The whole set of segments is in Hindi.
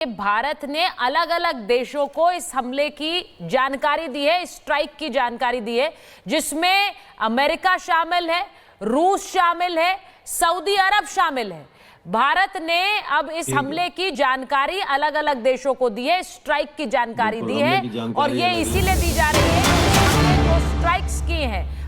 भारत ने अलग अलग देशों को इस हमले की जानकारी दी है, स्ट्राइक की जानकारी दी है, जिसमें अमेरिका शामिल है, रूस शामिल है, सऊदी अरब शामिल है। भारत ने अब इस हमले की जानकारी अलग अलग देशों को दी है, स्ट्राइक की जानकारी दी है, और ये इसीलिए दी जा रही है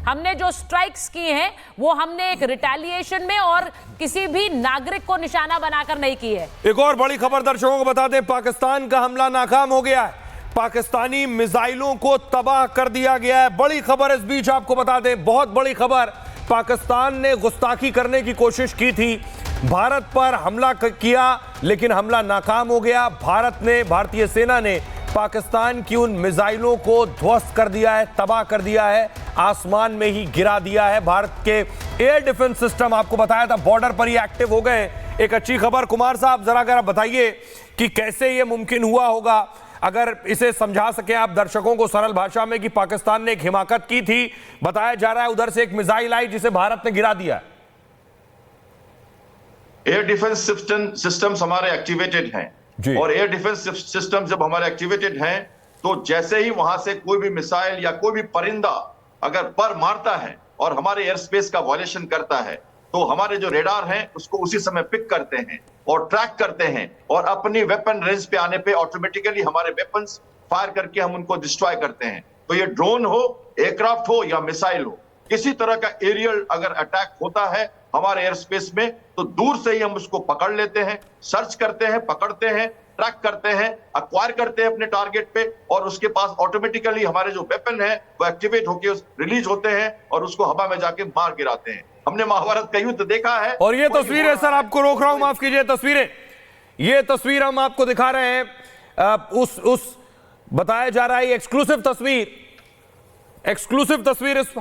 हमने जो स्ट्राइक्स की हैं वो हमने एक रिटेलिएशन में और किसी भी नागरिक को निशाना बनाकर नहीं की है। एक और बड़ी खबर दर्शकों को बता दें, पाकिस्तान का हमला नाकाम हो गया है, पाकिस्तानी मिसाइलों को तबाह कर दिया गया है। बड़ी खबर इस बीच आपको बता दें, बहुत बड़ी खबर, पाकिस्तान ने गुस्ताखी करने की कोशिश की थी, भारत पर हमला किया लेकिन हमला नाकाम हो गया। भारतीय सेना ने पाकिस्तान की उन मिसाइलों को ध्वस्त कर दिया है, तबाह कर दिया है, आसमान में ही गिरा दिया है। भारत के एयर डिफेंस सिस्टम, आपको बताया था, बॉर्डर पर ही एक्टिव हो गए। एक अच्छी खबर कुमार साहब, जरा अगर आप बताइए कि कैसे ये मुमकिन हुआ होगा, अगर इसे समझा सके आप दर्शकों को सरल भाषा में कि पाकिस्तान ने एक हिमाकत की थी, बताया जा रहा है उधर से एक मिसाइल आई जिसे भारत ने गिरा दिया। एयर डिफेंस सिस्टम्स हमारे एक्टिवेटेड हैं और एयर डिफेंस सिस्टम जब हमारे एक्टिवेटेड हैं तो जैसे ही वहां से कोई भी मिसाइल या कोई भी परिंदा अगर पर मारता है और हमारे एयर स्पेस का वायलेशन करता है तो हमारे जो रेडार हैं उसको उसी समय पिक करते हैं और ट्रैक करते हैं और अपनी वेपन रेंज पे आने पे ऑटोमेटिकली हमारे वेपन्स फायर करके हम उनको डिस्ट्रॉय करते हैं। तो ये ड्रोन हो, एयरक्राफ्ट हो या मिसाइल हो, किसी तरह का एरियल अगर अटैक होता है हमारे एयर स्पेस में तो दूर से ही हम उसको पकड़ लेते हैं, सर्च करते हैं, पकड़ते हैं, ट्रैक करते हैं, अक्वायर करते हैं अपने टारगेट पे और उसके पास ऑटोमेटिकली हमारे जो वेपन है वो एक्टिवेट होकर रिलीज होते हैं और उसको हवा में जाके मार गिराते हैं। हमने महाभारत का युद्ध देखा है। और ये तस्वीर है सर, आपको रोक रहा हूं, माफ कीजिए, तस्वीरें, ये तस्वीर हम आपको दिखा रहे हैं। उस बताया जा रहा है एक्सक्लूसिव तस्वीर इस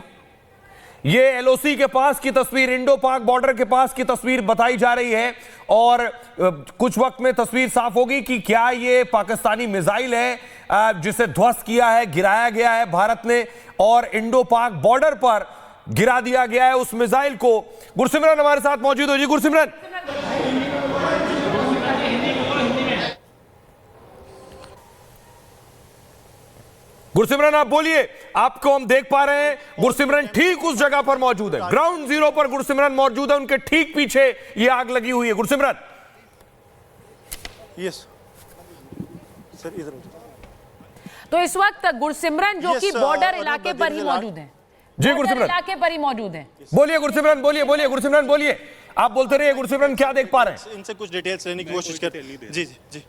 ये एलओसी के पास की तस्वीर, इंडो पाक बॉर्डर के पास की तस्वीर बताई जा रही है और कुछ वक्त में तस्वीर साफ होगी कि क्या ये पाकिस्तानी मिसाइल है जिसे ध्वस्त किया है, गिराया गया है भारत ने और इंडो पाक बॉर्डर पर गिरा दिया गया है उस मिसाइल को। गुरसिमरन हमारे साथ मौजूद हो जी। गुरसिमरन आप बोलिए, आपको हम देख पा रहे हैं, गुरसिमरन ठीक उस जगह पर मौजूद है, ग्राउंड जीरो पर गुरसिमरन मौजूद है, उनके ठीक पीछे ये आग लगी हुई है। गुरसिमरन। यस सर, इधर। तो इस वक्त गुरसिमरन जो कि बॉर्डर इलाके पर ही मौजूद है जी, गुरसिमरन इलाके पर ही मौजूद है। बोलिए गुरसिमरन, बोलिए गुरसिमरन, बोलिए, आप बोलते रहिए। गुरसिमरन क्या देख पा रहे हैं? इनसे कुछ डिटेल्स लेने की कोशिश करते हैं। जी जी जी,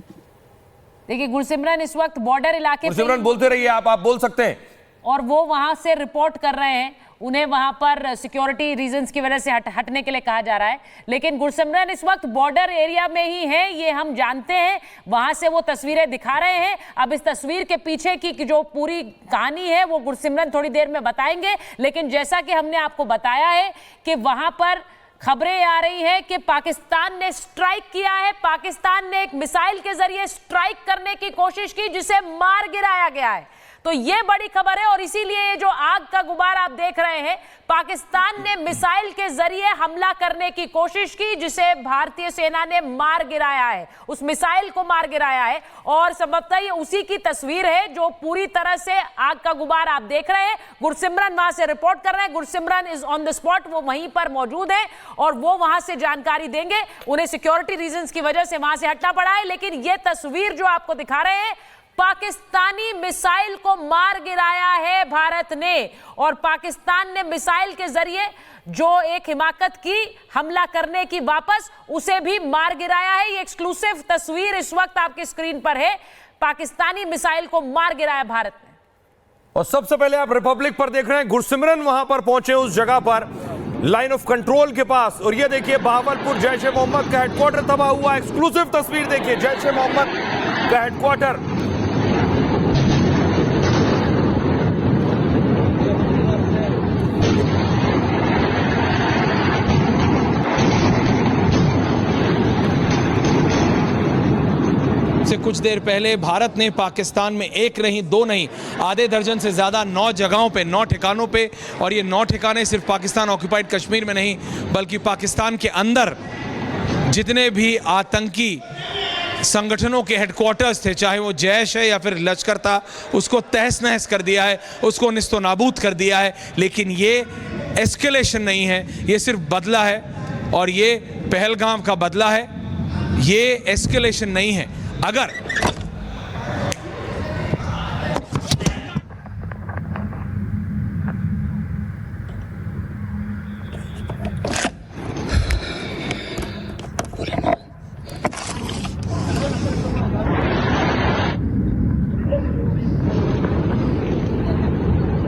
देखिए गुरसिमरन इस वक्त बॉर्डर इलाके गुरसिमरन बोलते रहिए, आप बोल सकते हैं। और वो वहां से रिपोर्ट कर रहे हैं, उन्हें वहां पर सिक्योरिटी रीजंस की वजह से हटने के लिए कहा जा रहा है, लेकिन गुरसिमरन इस वक्त बॉर्डर एरिया में ही है, ये हम जानते हैं, वहां से वो तस्वीरें दिखा रहे हैं। अब इस तस्वीर के पीछे की जो पूरी कहानी है वो गुरसिमरन थोड़ी देर में बताएंगे, लेकिन जैसा कि हमने आपको बताया है कि वहां पर खबरें आ रही है कि पाकिस्तान ने स्ट्राइक किया है, पाकिस्तान ने एक मिसाइल के जरिए स्ट्राइक करने की कोशिश की जिसे मार गिराया गया है। तो ये बड़ी खबर है और इसीलिए ये जो आग का गुबार आप देख रहे हैं, पाकिस्तान ने मिसाइल के जरिए हमला करने की कोशिश की जिसे भारतीय सेना ने मार गिराया है, उस मिसाइल को मार गिराया है। और संभवतः ये उसी की तस्वीर है जो पूरी तरह से आग का गुबार आप देख रहे हैं। गुरसिमरन वहां से रिपोर्ट कर रहे हैं, Gursimran is on the spot, वो वहीं पर मौजूद है और वो वहां से जानकारी देंगे। उन्हें सिक्योरिटी रीजंस की वजह से वहां से हटना पड़ा है, लेकिन ये तस्वीर जो आपको दिखा रहे हैं, पाकिस्तानी मिसाइल को मार गिराया है भारत ने और पाकिस्तान ने मिसाइल के जरिए जो एक हिमाकत की हमला करने की वापस, उसे भी मार गिराया है। ये एक्सक्लूसिव तस्वीर इस वक्त आपकी स्क्रीन पर है, पाकिस्तानी मिसाइल को मार गिराया भारत ने। और सबसे पहले आप रिपब्लिक पर देख रहे हैं, गुरसिमरन वहां पर पहुंचे उस जगह पर लाइन ऑफ कंट्रोल के पास, और ये देखिए बहावलपुर जैश ए मोहम्मद का हेडक्वार्टर तबाह हुआ। एक्सक्लूसिव तस्वीर देखिए, जैश ए मोहम्मद का हेडक्वार्टर से कुछ देर पहले भारत ने पाकिस्तान में एक नहीं, दो नहीं, आधे दर्जन से ज़्यादा 9 जगहों पे, 9 ठिकानों पे, और ये 9 ठिकाने सिर्फ पाकिस्तान ऑक्यूपाइड कश्मीर में नहीं बल्कि पाकिस्तान के अंदर जितने भी आतंकी संगठनों के हेडक्वार्टर्स थे, चाहे वो जैश है या फिर लश्कर था, उसको तहस नहस कर दिया है, उसको निस्तो नाबूद कर दिया है। लेकिन ये एस्केलेशन नहीं है, ये सिर्फ बदला है, और ये पहलगाम का बदला है, ये एस्केलेशन नहीं है। अगर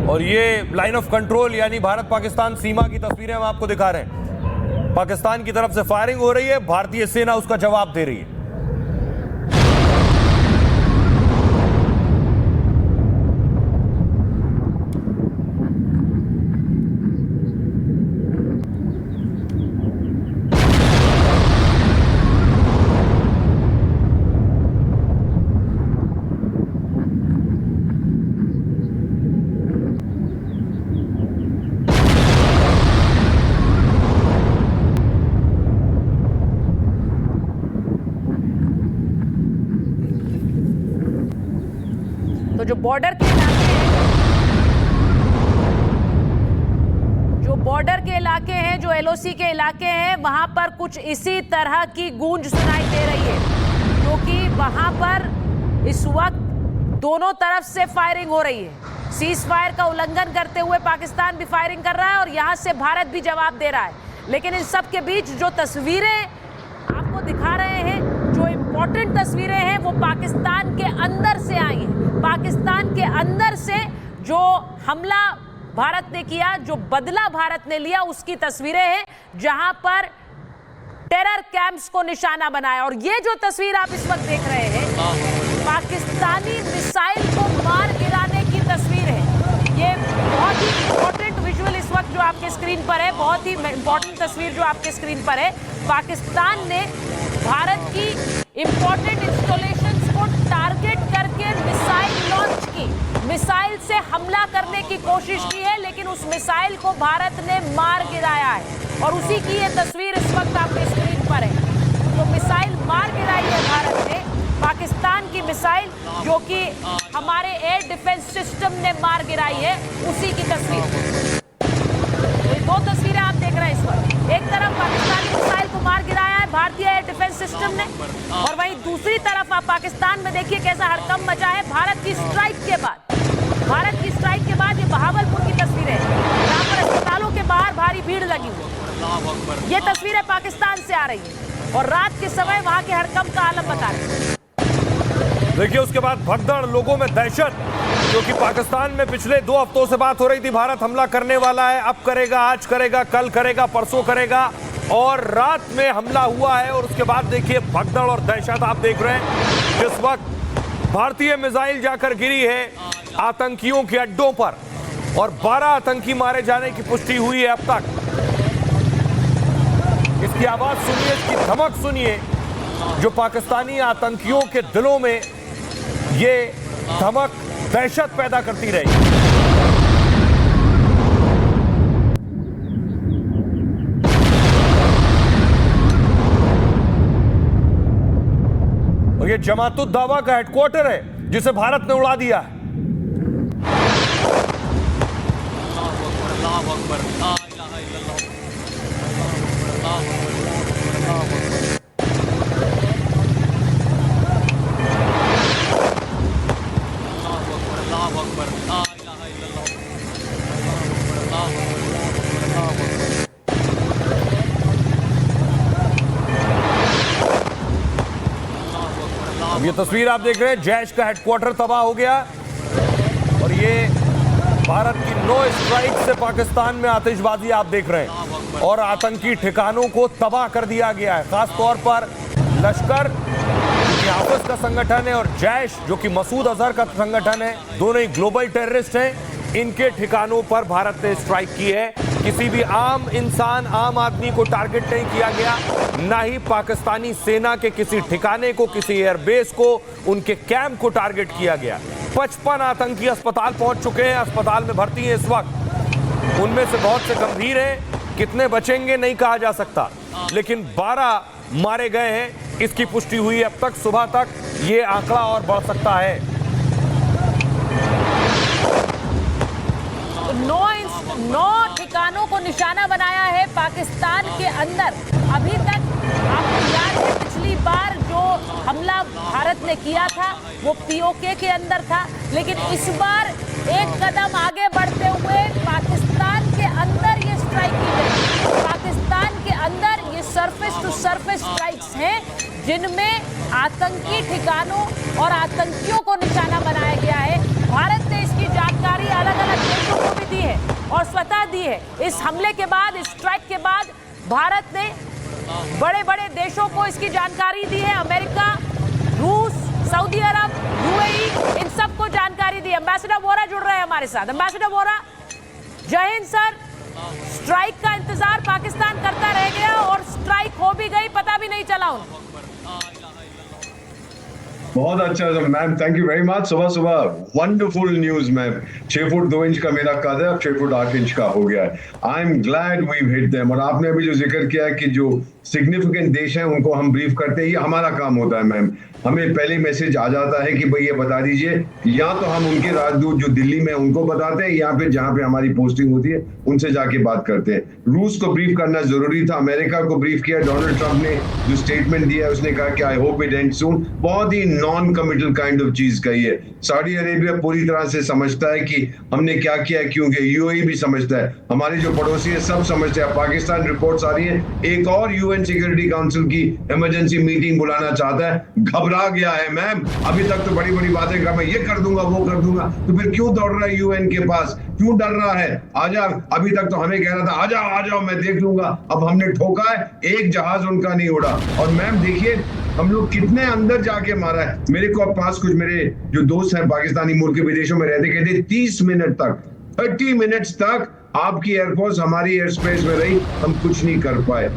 और ये लाइन ऑफ कंट्रोल यानी भारत पाकिस्तान सीमा की तस्वीरें हम आपको दिखा रहे हैं। पाकिस्तान की तरफ से फायरिंग हो रही है, भारतीय सेना उसका जवाब दे रही है। तो जो बॉर्डर के इलाके हैं, जो बॉर्डर के इलाके हैं, जो एलओसी के इलाके हैं, वहां पर कुछ इसी तरह की गूंज सुनाई दे रही है, क्योंकि वहां पर इस वक्त दोनों तरफ से फायरिंग हो रही है। सीज फायर का उल्लंघन करते हुए पाकिस्तान भी फायरिंग कर रहा है और यहां से भारत भी जवाब दे रहा है। लेकिन इन सब के बीच जो तस्वीरें आपको दिखा रहे हैं, जो इंपॉर्टेंट तस्वीरें हैं, वो पाकिस्तान के अंदर से आई हैं। पाकिस्तान के अंदर से जो हमला भारत ने किया, जो बदला भारत ने लिया, उसकी तस्वीरें हैं, जहां पर टेरर कैंप्स को निशाना बनाया। और ये जो तस्वीर आप इस वक्त देख रहे हैं, पाकिस्तानी मिसाइल को मार गिराने की तस्वीर है। ये बहुत ही इंपॉर्टेंट विजुअल इस वक्त जो आपके स्क्रीन पर है, बहुत ही इंपॉर्टेंट तस्वीर जो आपके स्क्रीन पर है। पाकिस्तान ने भारत की इंपॉर्टेंट इंस्टॉलेशंस को टारगेट करके मिसाइल लॉन्च की, मिसाइल से हमला करने की कोशिश की है, लेकिन उस मिसाइल को भारत ने मार गिराया है। और उसी की ये तस्वीर इस वक्त आपके स्क्रीन पर है। तो मिसाइल मार गिराई है भारत ने, पाकिस्तान की मिसाइल जो कि हमारे एयर डिफेंस सिस्टम ने मार गिराई है, उसी की तस्वीर। तो दो तस्वीरें आप देख रहे हैं इस वक्त। एक तरफ पाकिस्तानी मिसाइल को मार गिराया है भारतीय एयर डिफेंस सिस्टम ने, और वहीं दूसरी तरफ आप पाकिस्तान में देखिए कैसा हड़कंप मचा है भारत की स्ट्राइक के बाद। भारत की स्ट्राइक के बाद ये बहावलपुर की तस्वीरें हैं, जहां पर अस्पतालों के बाहर भारी भीड़ लगी हुई। ये तस्वीरें पाकिस्तान से आ रही है और रात के समय वहां के हड़कंप का आलम बता रहे हैं। देखिए उसके बाद भगदड़, लोगों में दहशत, क्योंकि पाकिस्तान में पिछले 2 हफ्तों से बात हो रही थी भारत हमला करने वाला है, अब करेगा, आज करेगा, कल करेगा, परसों करेगा, और रात में हमला हुआ है। और उसके बाद देखिए भगदड़ और दहशत आप देख रहे हैं। जिस वक्त भारतीय मिसाइल जाकर गिरी है आतंकियों के अड्डों पर और 12 आतंकी मारे जाने की पुष्टि हुई है अब तक। इसकी आवाज सुनिए, इसकी धमक सुनिए, जो पाकिस्तानी आतंकियों के दिलों में ये धमक दहशत पैदा करती रही। और ये जमातुद दावा का हेडक्वार्टर है जिसे भारत ने उड़ा दिया है। ये तस्वीर आप देख रहे हैं, जैश का हेडक्वार्टर तबाह हो गया और ये भारत की 9 स्ट्राइक से पाकिस्तान में आतिशबाजी आप देख रहे हैं और आतंकी ठिकानों को तबाह कर दिया गया है। खास तौर पर लश्कर जो कि आपस का संगठन है और जैश जो कि मसूद अजहर का संगठन है, दोनों ही ग्लोबल टेररिस्ट हैं। इनके ठिकानों पर भारत ने स्ट्राइक की है। किसी भी आम इंसान, आम आदमी को टारगेट नहीं किया गया, ना ही पाकिस्तानी सेना के किसी ठिकाने को, किसी एयरबेस को, उनके कैंप को टारगेट किया गया। 55 आतंकी अस्पताल पहुंच चुके हैं, अस्पताल में भर्ती हैं इस वक्त। उनमें से बहुत से गंभीर हैं, कितने बचेंगे नहीं कहा जा सकता, लेकिन 12 मारे गए हैं। इसकी पुष्टि हुई अब तक। सुबह तक ये आंकड़ा और बढ़ सकता है। 9 ठिकानों को निशाना बनाया है पाकिस्तान के अंदर। अभी तक आपको याद है पिछली बार जो हमला भारत ने किया था वो पीओके के अंदर था, लेकिन इस बार एक कदम आगे बढ़ते हुए पाकिस्तान के अंदर ये स्ट्राइक की गई। पाकिस्तान के अंदर ये सरफेस टू सरफेस स्ट्राइक्स हैं जिनमें आतंकी ठिकानों और आतंकियों को निशाना बनाया गया है। भारत ने इसकी जानकारी अलग अलग देशों को भी दी है और स्वतः दी है। इस हमले के बाद, इस स्ट्राइक के बाद भारत ने बड़े बड़े देशों को इसकी जानकारी दी है। अमेरिका, रूस, सऊदी अरब, यूएई, इन सबको जानकारी दी। एम्बेसडर वोरा जुड़ रहे हैं हमारे साथ। एम्बेसडर वोरा, जय हिंद सर। स्ट्राइक का इंतजार पाकिस्तान करता रह गया और स्ट्राइक हो भी गई, पता भी नहीं चला उनको। बहुत अच्छा ma'am, thank you very much. सुबह सुबह wonderful news ma'am. 6 foot 2 inch का मेरा कद है, अब 6 फुट 8 इंच का हो गया है। I am glad we hit them. और आपने अभी जो जिक्र किया है कि जो सिग्निफिकेंट देश हैं उनको हम ब्रीफ करते हैं, ये हमारा काम होता है मैम। हमें पहले मैसेज आ जाता है कि भाई ये बता दीजिए, या तो हम उनके राजदूत जो दिल्ली में उनको बताते हैं या फिर जहां पे हमारी पोस्टिंग होती है उनसे जाके बात करते हैं। रूस को ब्रीफ करना जरूरी था, अमेरिका को ब्रीफ किया। डोनाल्ड ट्रंप ने जो स्टेटमेंट दिया उसने कहा कि आई होप इट एंड्स सून। बहुत ही नॉन कमिटल काइंड ऑफ चीज कही है। सऊदी अरेबिया पूरी तरह से समझता है कि हमने क्या किया है, क्योंकि यूएई भी समझता है, हमारे जो पड़ोसी है सब समझते हैं। पाकिस्तान रिपोर्ट्स आ रही है एक और यूएन सिक्योरिटी काउंसिल की इमरजेंसी मीटिंग बुलाना चाहता है। घबरा गया है मैम। अभी तक तो बड़ी बड़ी बातें कर, मैं ये कर दूंगा वो कर दूंगा, तो फिर क्यों दौड़ रहा है यूएन के पास, क्यों डर रहा है? आजा, अभी तक तो हमें कह रहा था आ जाओ मैं देख लूंगा। अब हमने ठोका है, एक जहाज उनका नहीं उड़ा। और मैम देखिए हम लोग कितने अंदर जाके मारा है। मेरे को पास कुछ मेरे जो दोस्त हैं पाकिस्तानी मुल्क के विदेशों में रहते, कहते 30 मिनट तक 30 मिनट्स तक आपकी एयरफोर्स हमारी एयर स्पेस में रही, हम कुछ नहीं कर पाए।